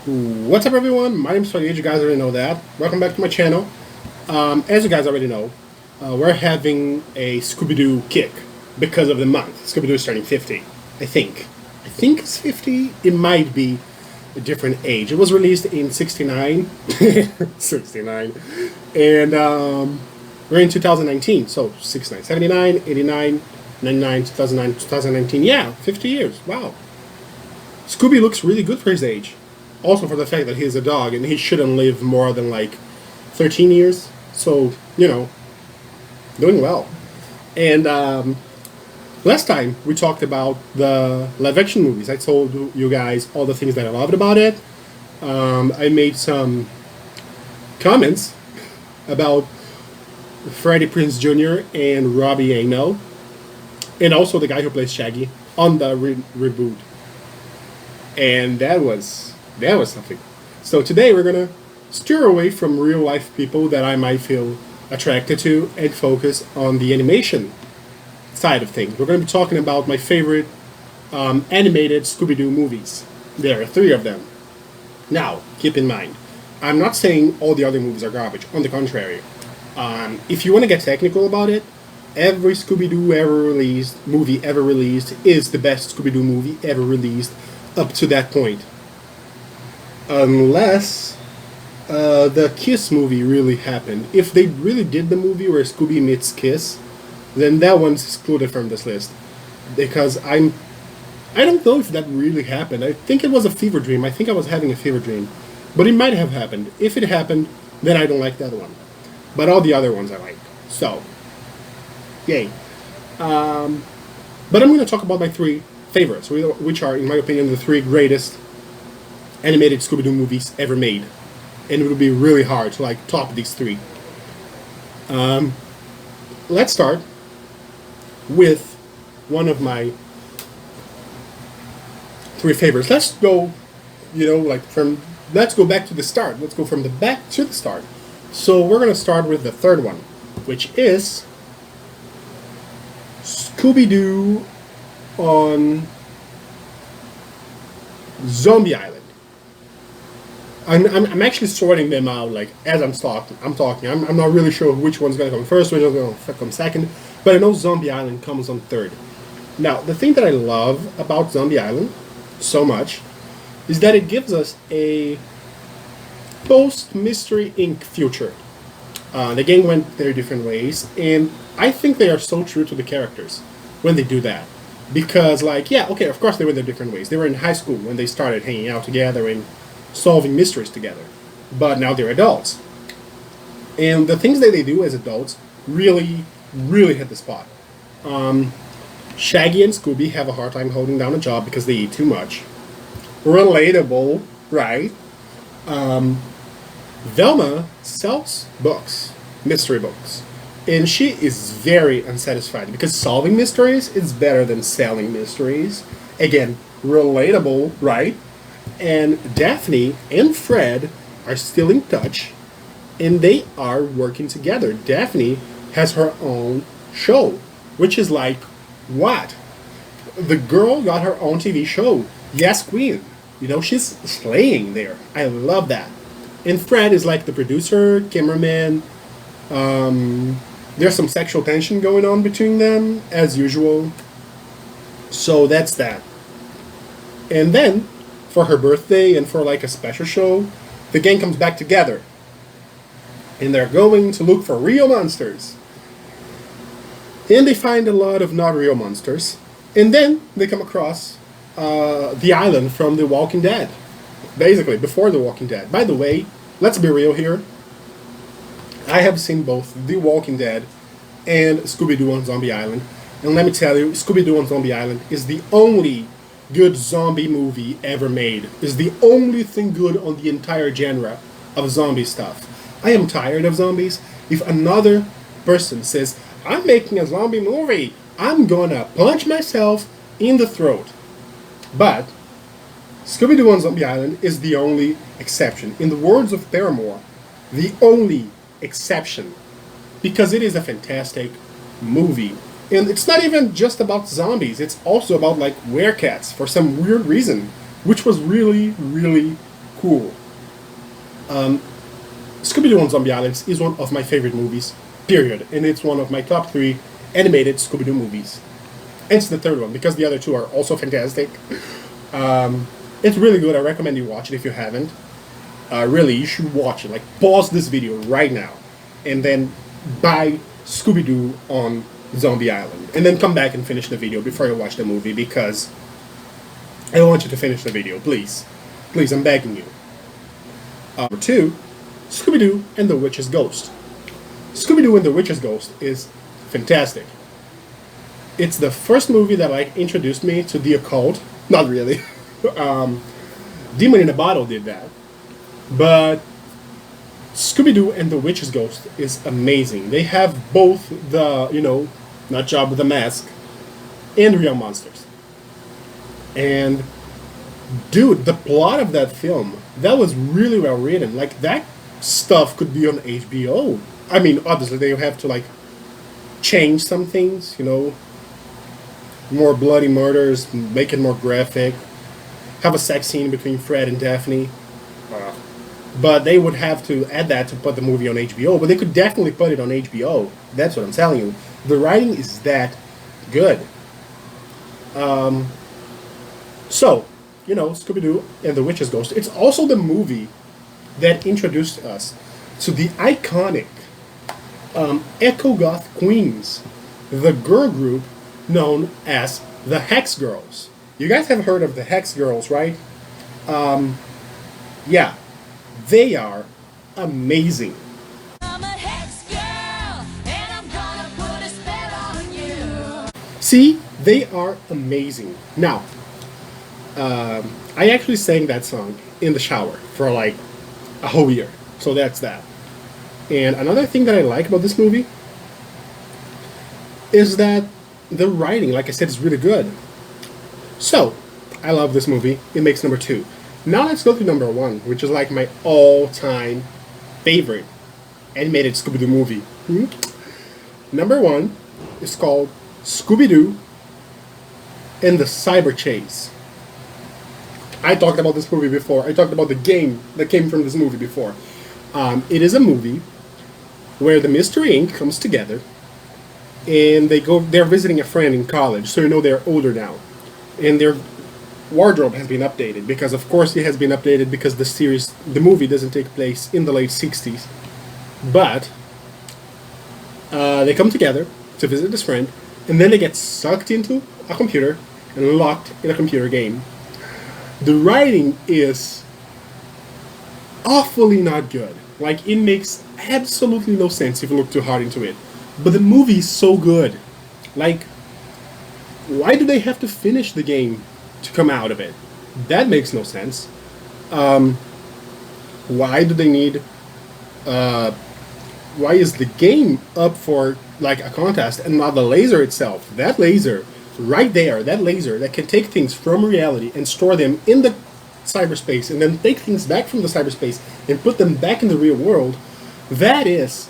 What's up, everyone? My name's Fadi. You guys already know that. Welcome back to my channel. As you guys already know, we're having a Scooby Doo kick because of the month. Scooby Doo is turning 50, I think. I think it's 50. It might be a different age. It was released in 69. 69. And we're in 2019. So 69, 79, 89, 99, 2009, 2019. Yeah, 50 years. Wow. Scooby looks really good for his age. Also for the fact that he's a dog and he shouldn't live more than like 13 years. So, doing well. And last time we talked about the live action movies. I told you guys all the things that I loved about it. I made some comments about Freddie Prinze Jr. and Robbie Amell, and also the guy who plays Shaggy on the reboot. And that was something. So today we're gonna steer away from real life people that I might feel attracted to and focus on the animation side of things. We're gonna be talking about my favorite animated Scooby Doo movies. There are three of them. Now, keep in mind, I'm not saying all the other movies are garbage. On the contrary, if you want to get technical about it, every Scooby Doo movie ever released is the best Scooby Doo movie ever released up to that point. Unless the Kiss movie really happened. If they really did the movie where Scooby meets Kiss, then that one's excluded from this list. Because I don't know if that really happened. I think it was a fever dream. I think I was having a fever dream. But it might have happened. If it happened, then I don't like that one. But all the other ones I like. So, yay. But I'm going to talk about my three favorites, which are, in my opinion, the three greatest animated Scooby-Doo movies ever made. And it would be really hard to top these three. Let's start with one of my three favorites. Let's go, let's go back to the start. Let's go from the back to the start. So we're going to start with the third one, which is Scooby-Doo on Zombie Island. I'm actually sorting them out as I'm talking. I'm not really sure which one's going to come first, which one's going to come second, but I know Zombie Island comes on third. Now, the thing that I love about Zombie Island so much is that it gives us a post-Mystery Inc. future. The gang went their different ways, and I think they are so true to the characters when they do that. Because, of course they went their different ways. They were in high school when they started hanging out together and solving mysteries together. But now they're adults. And the things that they do as adults really, really hit the spot. Shaggy and Scooby have a hard time holding down a job because they eat too much. Relatable, right? Velma sells books, mystery books. And she is very unsatisfied because solving mysteries is better than selling mysteries. Again, relatable, right? And Daphne and Fred are still in touch and they are working together. Daphne has her own show, which is what? The girl got her own TV show. Yes, Queen. She's slaying there. I love that. And Fred is the producer, cameraman. There's some sexual tension going on between them, as usual. So that's that. And then, for her birthday and for a special show, the gang comes back together. And they're going to look for real monsters. And they find a lot of not real monsters. And then they come across the island from The Walking Dead. Basically, before The Walking Dead. By the way, let's be real here. I have seen both The Walking Dead and Scooby-Doo on Zombie Island. And let me tell you, Scooby-Doo on Zombie Island is the only good zombie movie ever made. Is the only thing good on the entire genre of zombie stuff. I am tired of zombies. If another person says, I'm making a zombie movie, I'm gonna punch myself in the throat. But Scooby-Doo on Zombie Island is the only exception. In the words of Paramore, the only exception. Because it is a fantastic movie. And it's not even just about zombies, it's also about werecats for some weird reason. Which was really, really cool. Scooby Doo on Zombie Islands is one of my favorite movies, period. And it's one of my top three animated Scooby Doo movies. It's the third one because the other two are also fantastic. It's really good. I recommend you watch it if you haven't. Really, you should watch it. Like, pause this video right now and then buy Scooby Doo on Zombie Island. And then come back and finish the video before you watch the movie because I want you to finish the video, please. Please, I'm begging you. Number two, Scooby Doo and the Witch's Ghost. Scooby Doo and the Witch's Ghost is fantastic. It's the first movie that like introduced me to the occult. Not really. Demon in a Bottle did that. But Scooby Doo and the Witch's Ghost is amazing. They have both the, nut job with the mask and real monsters. And dude, the plot of that film, that was really well written. Like, that stuff could be on HBO. I mean, obviously they have to like change some things, more bloody murders, make it more graphic, have a sex scene between Fred and Daphne. But they would have to add that to put the movie on HBO. But they could definitely put it on HBO. That's what I'm telling you. The writing is that good. So, Scooby-Doo and the Witch's Ghost. It's also the movie that introduced us to the iconic Echo Goth Queens, the girl group known as the Hex Girls. You guys have heard of the Hex Girls, right? Yeah, they are amazing. I'm a Hex Girl, and I'm gonna put a spell on you. See, they are amazing. Now, I actually sang that song in the shower for like a whole year, so that's that. And another thing that I like about this movie is that the writing, like I said, is really good. So, I love this movie. It makes number 2. Now let's go to number 1, which is like my all-time favorite animated Scooby-Doo movie. Number 1 is called Scooby-Doo and the Cyber Chase. I talked about this movie before. I talked about the game that came from this movie before. It is a movie where the Mystery Inc. comes together and they're visiting a friend in college, so they're older now. And their wardrobe has been updated because, of course, it has been updated because the movie doesn't take place in the late 60s. But they come together to visit this friend, and then they get sucked into a computer and locked in a computer game. The writing is awfully not good. Like, it makes absolutely no sense if you look too hard into it. But the movie is so good. Like, why do they have to finish the game to come out of it? That makes no sense. Why do they need... why is the game up for, like, a contest and not the laser itself? That laser, right there, that laser that can take things from reality and store them in the cyberspace and then take things back from the cyberspace and put them back in the real world, that is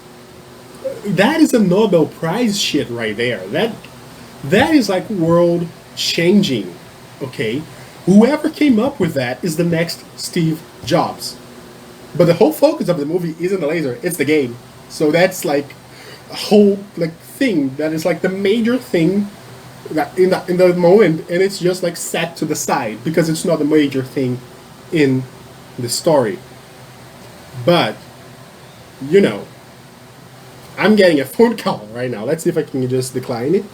a Nobel Prize shit right there. That is like world changing. Okay, whoever came up with that is the next Steve Jobs. But the whole focus of the movie isn't the laser, it's the game. So that's like a whole like thing that is like the major thing that in the moment, and it's just like set to the side because it's not the major thing in the story. But I'm getting a phone call right now. Let's see if I can just decline it.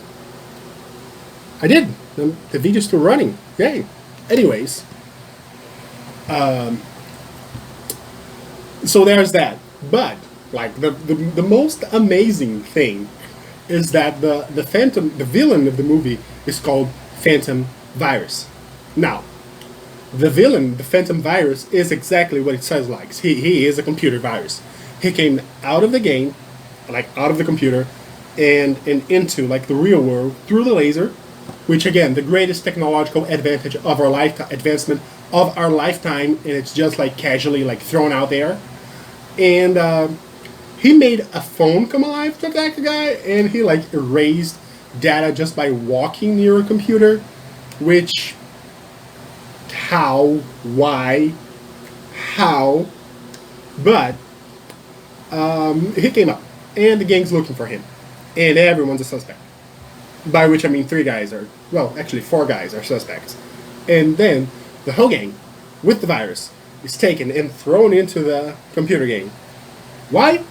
I did. The video's still running. Yay. Anyways. So there's that. But, like, the most amazing thing is that the villain of the movie is called Phantom Virus. Now, the villain, the Phantom Virus, is exactly what it says like. He is a computer virus. He came out of the game, like out of the computer, and into like the real world through the laser, which again, the greatest technological advantage of our advancement of our lifetime, and it's just like casually like thrown out there. And he made a phone come alive to attack a guy, and he like erased data just by walking near a computer, which, how, why, how, but he came up, and the gang's looking for him, and everyone's a suspect. By which I mean 3 guys are, well, actually 4 guys are suspects. And then the whole gang, with the virus, is taken and thrown into the computer game. Why?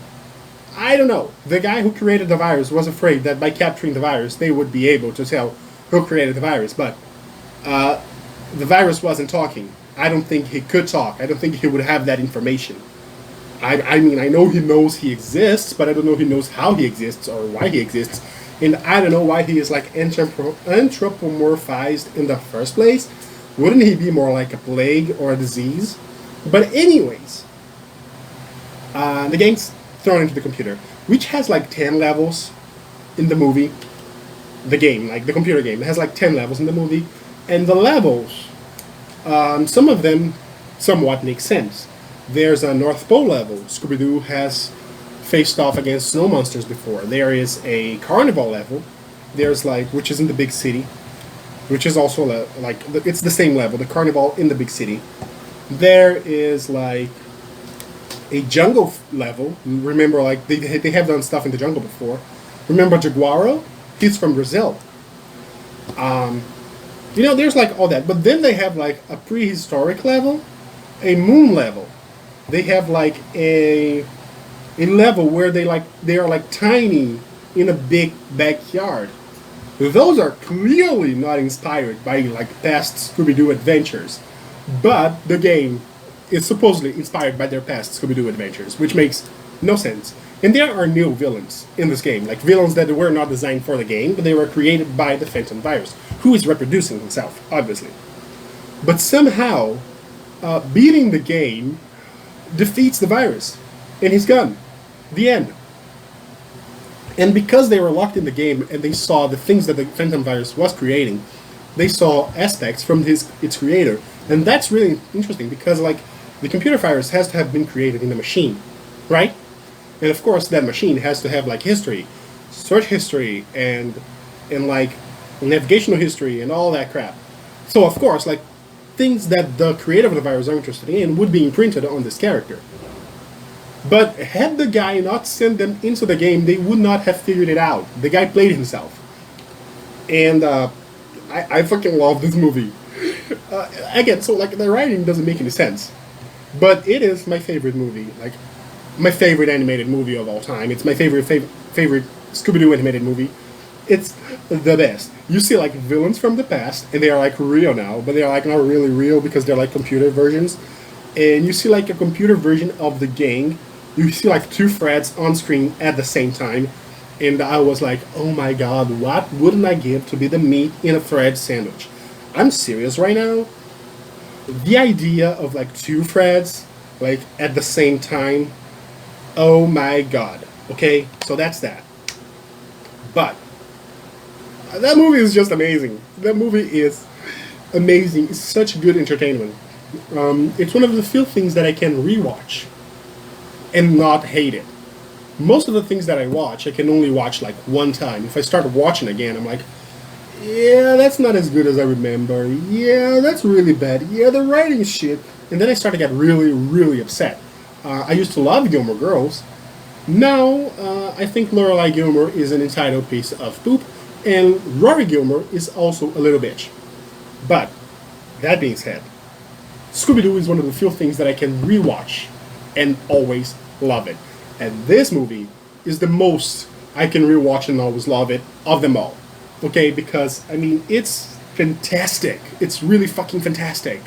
I don't know. The guy who created the virus was afraid that by capturing the virus, they would be able to tell who created the virus, but the virus wasn't talking. I don't think he could talk. I don't think he would have that information. I mean, I know he knows he exists, but I don't know he knows how he exists or why he exists. And I don't know why he is like anthropomorphized in the first place. Wouldn't he be more like a plague or a disease? But anyways, the gang's thrown into the computer, which has like 10 levels in the movie. The game, like the computer game, it has like 10 levels in the movie. And the levels, some of them somewhat make sense. There's a North Pole level. Scooby Doo has faced off against snow monsters before. There is a carnival level. There's like, which is in the big city, which is also like it's the same level, the carnival in the big city. There is like a jungle level. Remember, like they have done stuff in the jungle before. Remember Jaguaro? He's from Brazil. You know, there's like all that, but then they have like a prehistoric level, a moon level. They have like a level where they are like tiny in a big backyard. Those are clearly not inspired by like past Scooby Doo adventures, but the game is supposedly inspired by their past Scooby Doo adventures, which makes no sense. And there are new villains in this game, like villains that were not designed for the game, but they were created by the Phantom Virus, who is reproducing himself, obviously. But somehow, beating the game defeats the virus, and he's gone. The end. And because they were locked in the game and they saw the things that the Phantom Virus was creating, they saw aspects from its creator. And that's really interesting because like the computer virus has to have been created in a machine, right? And of course that machine has to have like history, search history, and like navigational history and all that crap. So of course like things that the creator of the virus are interested in would be imprinted on this character. But had the guy not sent them into the game, they would not have figured it out. The guy played himself. And I fucking love this movie. Again, so like the writing doesn't make any sense. But it is my favorite movie. Like, my favorite animated movie of all time. It's my favorite Scooby-Doo animated movie. It's the best. You see like villains from the past, and they are like real now, but they are like not really real because they're like computer versions. And you see like a computer version of the gang. You see like 2 Freds on screen at the same time, and I was like, oh my god, what wouldn't I give to be the meat in a Fred sandwich? I'm serious right now. The idea of like 2 Freds like at the same time, oh my god. Okay, so that's that. But that movie is just amazing. That movie is amazing. It's such good entertainment. It's one of the few things that I can rewatch and not hate it. Most of the things that I watch, I can only watch like one time. If I start watching again, I'm like, yeah, that's not as good as I remember. Yeah, that's really bad. Yeah, the writing's shit. And then I start to get really, really upset. I used to love Gilmore Girls. Now, I think Lorelai Gilmore is an entitled piece of poop, and Rory Gilmore is also a little bitch. But, that being said, Scooby-Doo is one of the few things that I can rewatch and always love it. And this movie is the most I can rewatch and always love it of them all. Okay, because, I mean, it's fantastic. It's really fucking fantastic.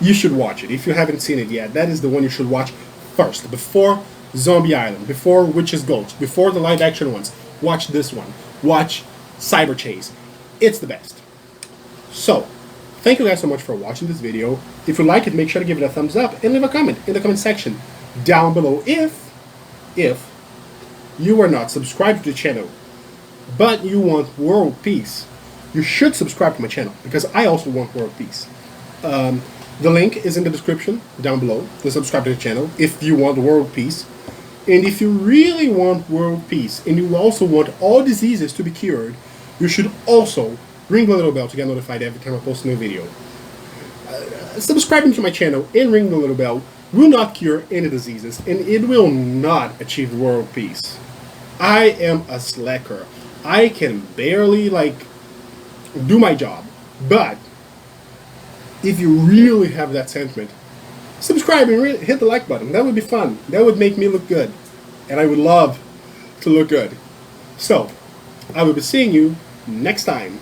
You should watch it if you haven't seen it yet. That is the one you should watch first. Before Zombie Island, before Witch's Gulch, before the live action ones. Watch this one. Watch Cyber Chase. It's the best. So, thank you guys so much for watching this video. If you like it, make sure to give it a thumbs up and leave a comment in the comment section down below if you are not subscribed to the channel but you want world peace. You should subscribe to my channel because I also want world peace. The link is in the description down below to subscribe to the channel if you want world peace. And if you really want world peace and you also want all diseases to be cured, you should also ring the little bell to get notified every time I post a new video. Subscribing to my channel and ringing the little bell will not cure any diseases, and it will not achieve world peace. I am a slacker. I can barely do my job. But if you really have that sentiment, subscribe and hit the like button. That would be fun. That would make me look good. And I would love to look good. So, I will be seeing you next time.